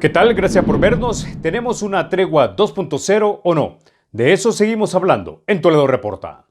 ¿Qué tal? Gracias por vernos. ¿Tenemos una tregua 2.0 o no? De eso seguimos hablando en Toledo Reporta.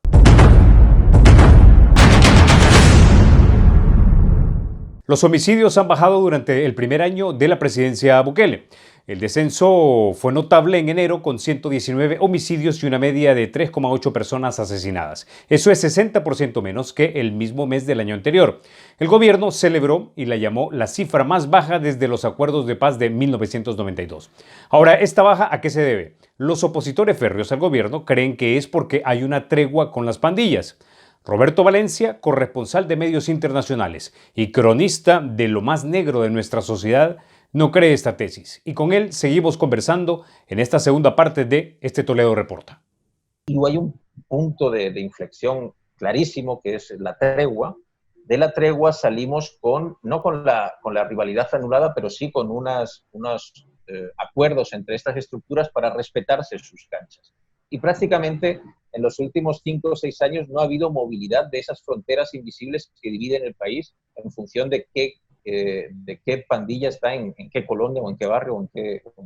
Los homicidios han bajado durante el primer año de la presidencia Bukele. El descenso fue notable en enero con 119 homicidios y una media de 3,8 personas asesinadas. Eso es 60% menos que el mismo mes del año anterior. El gobierno celebró y la llamó la cifra más baja desde los acuerdos de paz de 1992. Ahora, ¿esta baja a qué se debe? Los opositores férreos al gobierno creen que es porque hay una tregua con las pandillas. Roberto Valencia, corresponsal de medios internacionales y cronista de lo más negro de nuestra sociedad, no cree esta tesis. Y con él seguimos conversando en esta segunda parte de este Toledo Reporta. Y hay un punto de inflexión clarísimo que es la tregua. De la tregua salimos no con la rivalidad anulada, pero sí con unos acuerdos entre estas estructuras para respetarse sus canchas. Y prácticamente en los últimos 5 o 6 años no ha habido movilidad de esas fronteras invisibles que dividen el país en función de qué pandilla está en qué colonia o en qué barrio o en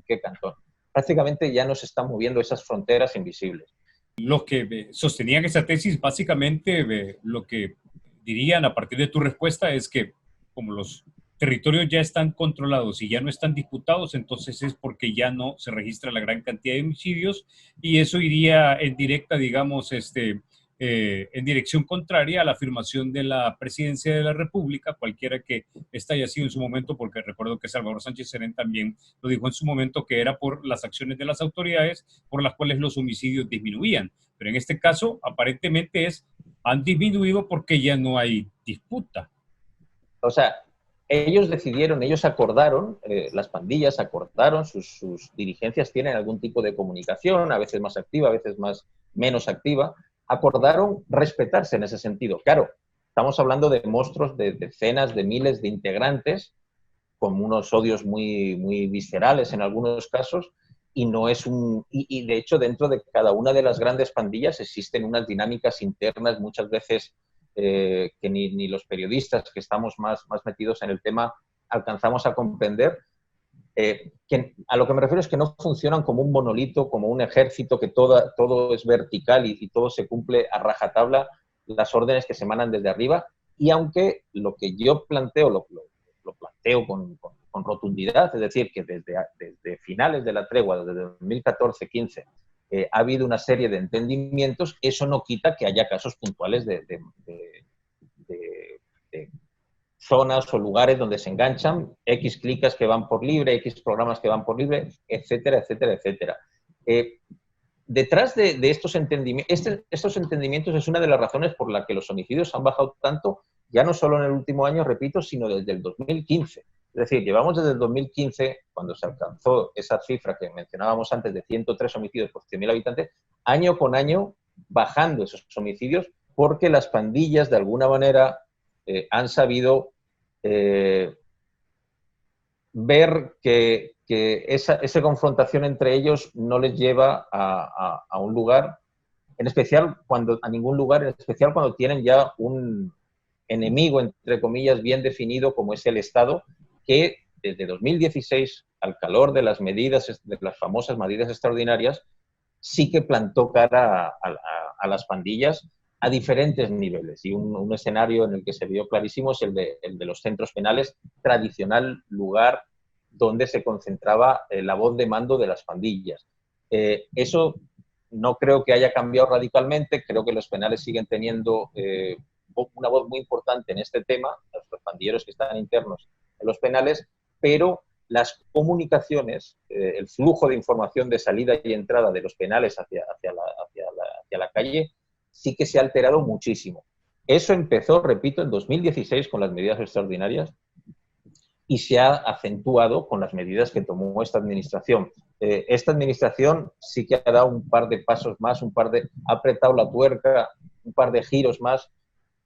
qué cantón. Prácticamente ya no se están moviendo esas fronteras invisibles. Los que sostenían esa tesis, básicamente lo que dirían a partir de tu respuesta es que como los territorios ya están controlados y ya no están disputados, entonces es porque ya no se registra la gran cantidad de homicidios y eso iría en directa, digamos, en dirección contraria a la afirmación de la presidencia de la República, cualquiera que esta haya sido en su momento, porque recuerdo que Salvador Sánchez Serén también lo dijo en su momento, que era por las acciones de las autoridades por las cuales los homicidios disminuían. Pero en este caso, aparentemente han disminuido porque ya no hay disputa. O sea, ellos acordaron, las pandillas acordaron, sus dirigencias tienen algún tipo de comunicación, a veces más activa, a veces menos activa, acordaron respetarse en ese sentido. Claro, estamos hablando de monstruos de decenas de miles de integrantes, con unos odios muy, muy viscerales en algunos casos, y no es y de hecho dentro de cada una de las grandes pandillas existen unas dinámicas internas muchas veces que ni los periodistas que estamos más metidos en el tema alcanzamos a comprender. Que a lo que me refiero es que no funcionan como un monolito, como un ejército, que todo es vertical y todo se cumple a rajatabla las órdenes que se emanan desde arriba. Y aunque lo que yo planteo, lo planteo con rotundidad, es decir, que desde finales de la tregua, desde 2014-15, ha habido una serie de entendimientos, eso no quita que haya casos puntuales de zonas o lugares donde se enganchan, X clicas que van por libre, X programas que van por libre, etcétera, etcétera, etcétera. Detrás de estos entendimientos es una de las razones por las que los homicidios han bajado tanto, ya no solo en el último año, repito, sino desde el 2015. Es decir, llevamos desde el 2015, cuando se alcanzó esa cifra que mencionábamos antes de 103 homicidios por 100.000 habitantes, año con año bajando esos homicidios porque las pandillas, de alguna manera, han sabido ver que esa confrontación entre ellos no les lleva a un lugar, en especial a ningún lugar, en especial cuando tienen ya un enemigo, entre comillas, bien definido como es el Estado, que desde 2016, al calor de las famosas medidas extraordinarias, sí que plantó cara a las pandillas a diferentes niveles. Y un escenario en el que se vio clarísimo es el de los centros penales, tradicional lugar donde se concentraba la voz de mando de las pandillas. Eso no creo que haya cambiado radicalmente, creo que los penales siguen teniendo una voz muy importante en este tema, los pandilleros que están internos en los penales, pero las comunicaciones, el flujo de información de salida y entrada de los penales hacia la calle, sí que se ha alterado muchísimo. Eso empezó, repito, en 2016 con las medidas extraordinarias y se ha acentuado con las medidas que tomó esta administración. Esta administración sí que ha dado un par de pasos más, ha apretado la tuerca, un par de giros más,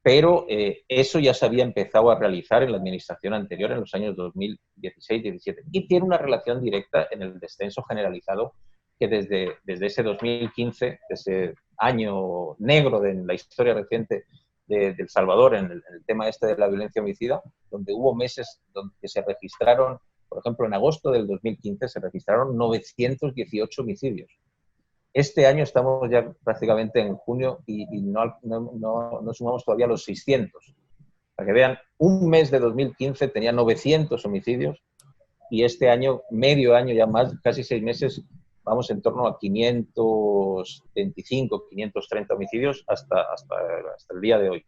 pero eso ya se había empezado a realizar en la administración anterior, en los años 2016-17, y tiene una relación directa en el descenso generalizado que desde ese 2015, ese año negro de la historia reciente de El Salvador, en el tema este de la violencia homicida, donde hubo meses donde se registraron Por ejemplo, en agosto del 2015 se registraron 918 homicidios. Este año estamos ya prácticamente en junio y no sumamos todavía los 600. Para que vean, un mes de 2015 tenía 900 homicidios y este año, medio año ya más, casi 6 meses, vamos en torno a 525, 530 homicidios hasta el día de hoy.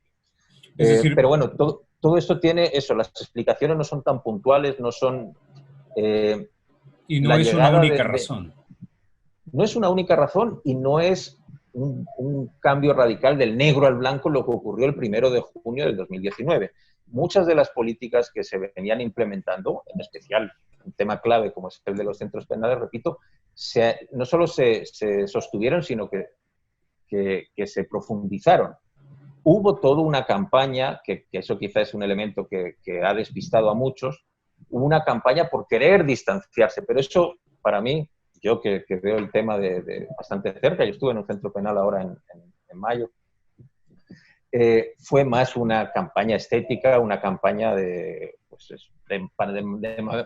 Es decir, pero bueno, todo esto tiene eso, las explicaciones no son tan puntuales, no son... y no es una única razón. No es una única razón y no es un cambio radical del negro al blanco lo que ocurrió el 1 de junio del 2019. Muchas de las políticas que se venían implementando, en especial un tema clave como es el de los centros penales, repito, no solo se sostuvieron, sino que se profundizaron. Hubo toda una campaña, que eso quizás es un elemento que ha despistado a muchos, hubo una campaña por querer distanciarse, pero eso para mí, yo que veo el tema de bastante cerca, yo estuve en un centro penal ahora en mayo, fue más una campaña estética, una campaña de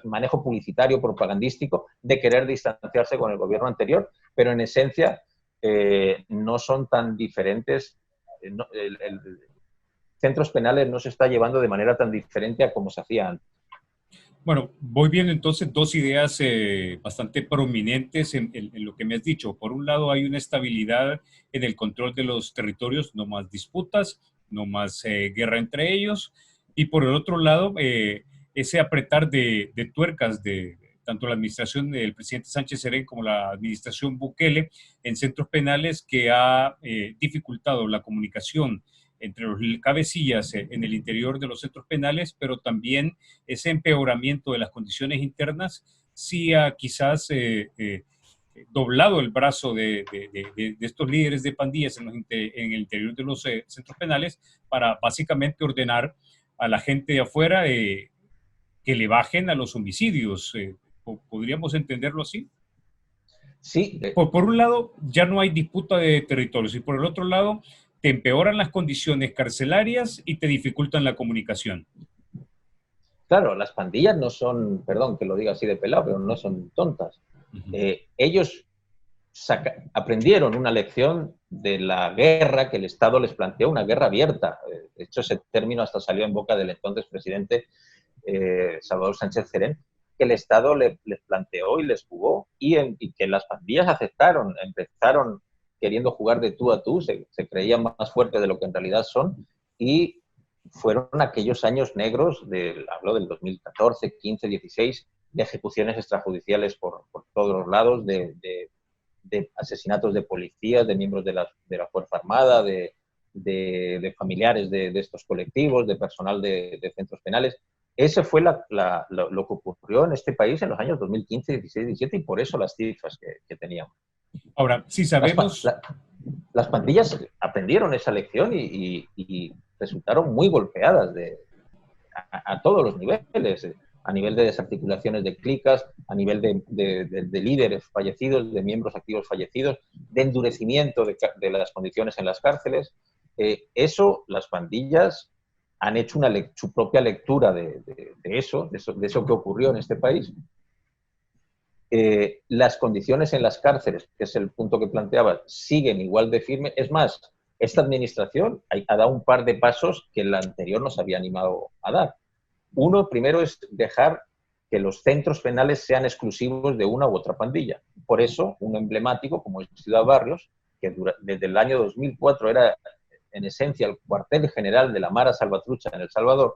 manejo publicitario, propagandístico, de querer distanciarse con el gobierno anterior, pero en esencia no son tan diferentes. Centros penales no se está llevando de manera tan diferente a como se hacía antes. Bueno, voy viendo entonces dos ideas bastante prominentes en lo que me has dicho. Por un lado, hay una estabilidad en el control de los territorios, no más disputas, no más guerra entre ellos. Y por el otro lado, ese apretar de tuercas de tanto la administración del presidente Sánchez Serén como la administración Bukele en centros penales que ha dificultado la comunicación entre los cabecillas en el interior de los centros penales, pero también ese empeoramiento de las condiciones internas sí ha quizás doblado el brazo de estos líderes de pandillas en el interior de los centros penales para básicamente ordenar a la gente de afuera que le bajen a los homicidios. ¿Podríamos entenderlo así? Sí. Por un lado, ya no hay disputa de territorios y por el otro lado, te empeoran las condiciones carcelarias y te dificultan la comunicación. Claro, las pandillas no son, perdón que lo diga así de pelado, pero no son tontas. Ellos aprendieron una lección de la guerra que el Estado les planteó, una guerra abierta. De hecho, ese término hasta salió en boca del entonces presidente Salvador Sánchez Serén, que el Estado les planteó y les jugó y que las pandillas aceptaron, empezaron queriendo jugar de tú a tú, se creían más fuertes de lo que en realidad son, y fueron aquellos años negros, hablo del 2014, 15, 16, de ejecuciones extrajudiciales por todos los lados, de asesinatos de policías, de miembros de la Fuerza Armada, de familiares de estos colectivos, de personal de centros penales. Ese fue lo que ocurrió en este país en los años 2015, 16, 17, y por eso las cifras que teníamos. Ahora, si sabemos... Las pandillas aprendieron esa lección y resultaron muy golpeadas a todos los niveles, a nivel de desarticulaciones de clicas, a nivel de líderes fallecidos, de miembros activos fallecidos, de endurecimiento de las condiciones en las cárceles. Eso, las pandillas han hecho su propia lectura de eso que ocurrió en este país. Las condiciones en las cárceles, que es el punto que planteaba, siguen igual de firme. Es más, esta administración ha dado un par de pasos que la anterior no se había animado a dar. Uno, primero, es dejar que los centros penales sean exclusivos de una u otra pandilla. Por eso, un emblemático como es Ciudad Barrios, que desde el año 2004 era en esencia el cuartel general de la Mara Salvatrucha en El Salvador,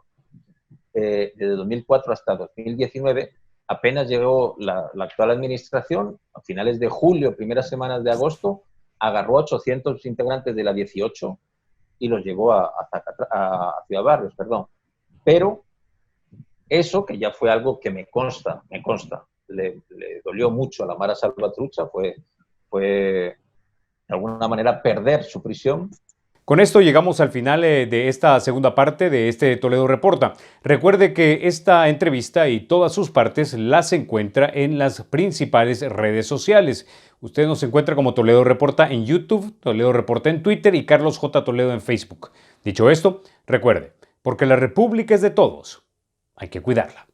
desde 2004 hasta 2019, apenas llegó la actual administración, a finales de julio, primeras semanas de agosto, agarró a 800 integrantes de la 18 y los llevó a Ciudad Barrios, perdón. Pero eso, que ya fue algo que me consta, le dolió mucho a la Mara Salvatrucha, fue de alguna manera perder su prisión. Con esto llegamos al final de esta segunda parte de este Toledo Reporta. Recuerde que esta entrevista y todas sus partes las encuentra en las principales redes sociales. Usted nos encuentra como Toledo Reporta en YouTube, Toledo Reporta en Twitter y Carlos J. Toledo en Facebook. Dicho esto, recuerde, porque la República es de todos, hay que cuidarla.